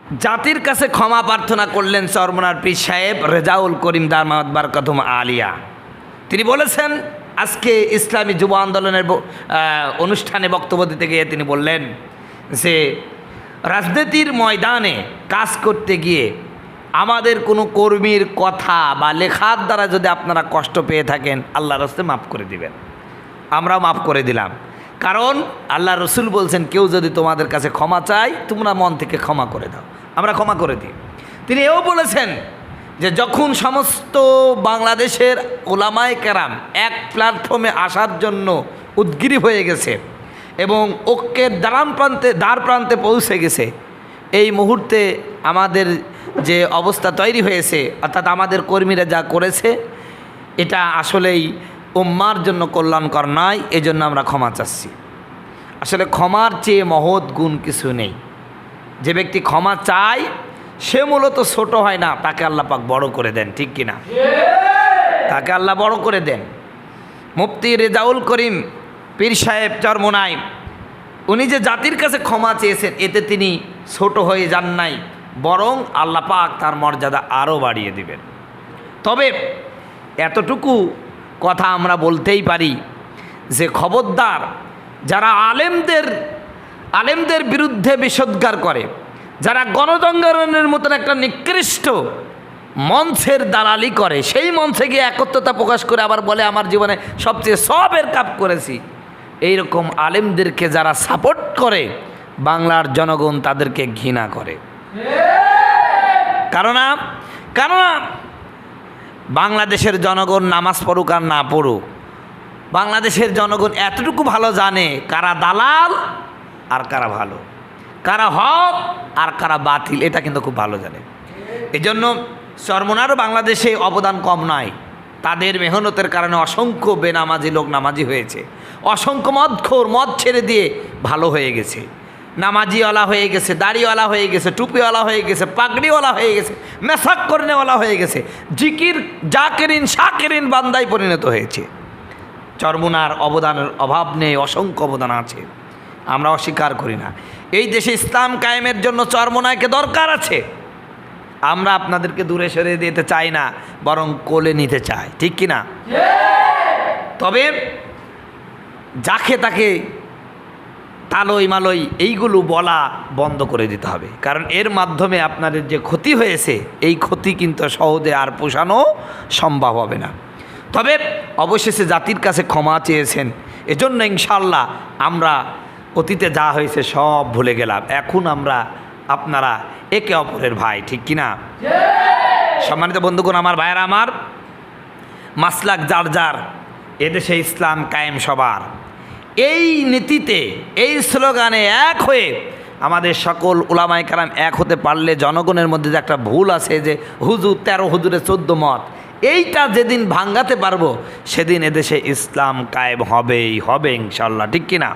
জাতির কাছে ক্ষমা প্রার্থনা করলেন চরমনার পীর সাহেব রেজাউল করিম দামাত বারকাতুহুম আলিয়া। তিনি বলেছেন, আজকে ইসলামী যুব আন্দোলনের অনুষ্ঠানে বক্তব্য দিতে গিয়ে তিনি বললেন যে রাজনীতির ময়দানে কাজ করতে গিয়ে আমাদের কোনো কর্মীর কথা বা লেখার দ্বারা যদি আপনারা কষ্ট পেয়ে থাকেন, আল্লাহর রাস্তে মাফ করে দিবেন। আমরাও মাফ করে দিলাম, কারণ আল্লাহ রসুল বলছেন কেউ যদি তোমাদের কাছে ক্ষমা চায় তোমরা মন থেকে ক্ষমা করে দাও, আমরা ক্ষমা করে দিই। তিনি এও বলেছেন যে যখন সমস্ত বাংলাদেশের ওলামায়ে কেরাম এক প্ল্যাটফর্মে আসার জন্য উদ্গ্রীব হয়ে গেছে এবং ঐক্যের দ্বার প্রান্তে পৌঁছে গেছে, এই মুহূর্তে আমাদের যে অবস্থা তৈরি হয়েছে, অর্থাৎ আমাদের কর্মীরা যা করেছে এটা আসলেই উম্মার জন্য কল্যাণকর নয়, এজন্য আমরা ক্ষমা চাচ্ছি। আসলে ক্ষমার চেয়ে মহৎ গুণ কিছু নেই। যে ব্যক্তি ক্ষমা চায় সে মূলত ছোট হয় না, তাকে আল্লাহ পাক বড় করে দেন, ঠিক কিনা? তাকে আল্লাহ বড় করে দেন। মুফতি রেজাউল করিম পীর সাহেব চরমোনাই, উনি যে জাতির কাছে ক্ষমা চেয়েছেন এতে তিনি ছোট হয়ে যান নাই, বরং আল্লাহ পাক তার মর্যাদা আরও বাড়িয়ে দিবেন। তবে এতটুকু কথা আমরা বলতেই পারি যে খবরদার যারা আলেমদের বিরুদ্ধে বিষোদ্গার করে, যারা গণজাগরণের মতন একটা নিকৃষ্ট মঞ্চের দালালি করে, সেই মঞ্চে গিয়ে একত্রতা প্রকাশ করে আবার বলে আমার জীবনে সবচেয়ে সবের কাজ করেছি, এইরকম আলেমদেরকে যারা সাপোর্ট করে বাংলার জনগণ তাদেরকে ঘৃণা করে। কারণ বাংলাদেশের জনগণ নামাজ পড়ুক আর না পড়ুক, বাংলাদেশের জনগণ এতটুকু ভালো জানে কারা দালাল আর কারা ভালো, কারা হক আর কারা বাতিল, এটা কিন্তু খুব ভালো জানে। এই জন্য চরমোনারও বাংলাদেশে অবদান কম নয়। তাদের মেহনতের কারণে অসংখ্য বেনামাজি লোক নামাজি হয়েছে, অসংখ্য মদখোর মদ ছেড়ে দিয়ে ভালো হয়ে গেছে, নামাজিওয়ালা হয়ে গেছে, দাড়িওয়ালা হয়ে গেছে, টুপিওয়ালা হয়ে গেছে, পাগড়িওয়ালা হয়ে গেছে, মেসাক করনেওয়ালা হয়ে গেছে, জিকির জাকিরিন শাকিরিন বান্দায় পরিণত হয়েছে। চরমোনার অবদানের অভাব নেই, অসংখ্য অবদান আছে, আমরা অস্বীকার করি না। এই দেশে ইসলাম কায়েমের জন্য চরমোনাইকে দরকার আছে। আমরা আপনাদেরকে দূরে সরিয়ে দিতে চাই না, বরং কোলে নিতে চাই, ঠিক কিনা? তবে যাকে তাকে তালই মালই এইগুলো বলা বন্ধ করে দিতে হবে, কারণ এর মাধ্যমে আপনাদের যে ক্ষতি হয়েছে এই ক্ষতি কিন্তু সহজে আর পোষানো সম্ভব হবে না। তবে অবশেষে জাতির কাছে ক্ষমা চেয়েছেন, এজন্য ইনশাল্লাহ আমরা অতীতে যা হয়েছে সব ভুলে গেলাম। এখন আমরা আপনারা একে অপরের ভাই, ঠিক কিনা? সম্মানিত বন্ধুগণ, আমার ভাইয়েরা, আমার মাসলাক যার যার, এদেশে ইসলাম কায়েম সবার, এই নীতিতে এই স্লোগানে এক হয়ে আমাদের সকল উলামায়ে কেরাম এক হতে পারলে জনগণের মধ্যে যে একটা ভুল আছে যে হুজুর 13 হুজুরে 14 মত, এইটা যেদিন ভাঙ্গাতে পারবো সেদিন এদেশে ইসলাম কায়েম হবেই হবে ইনশাল্লাহ, ঠিক কিনা?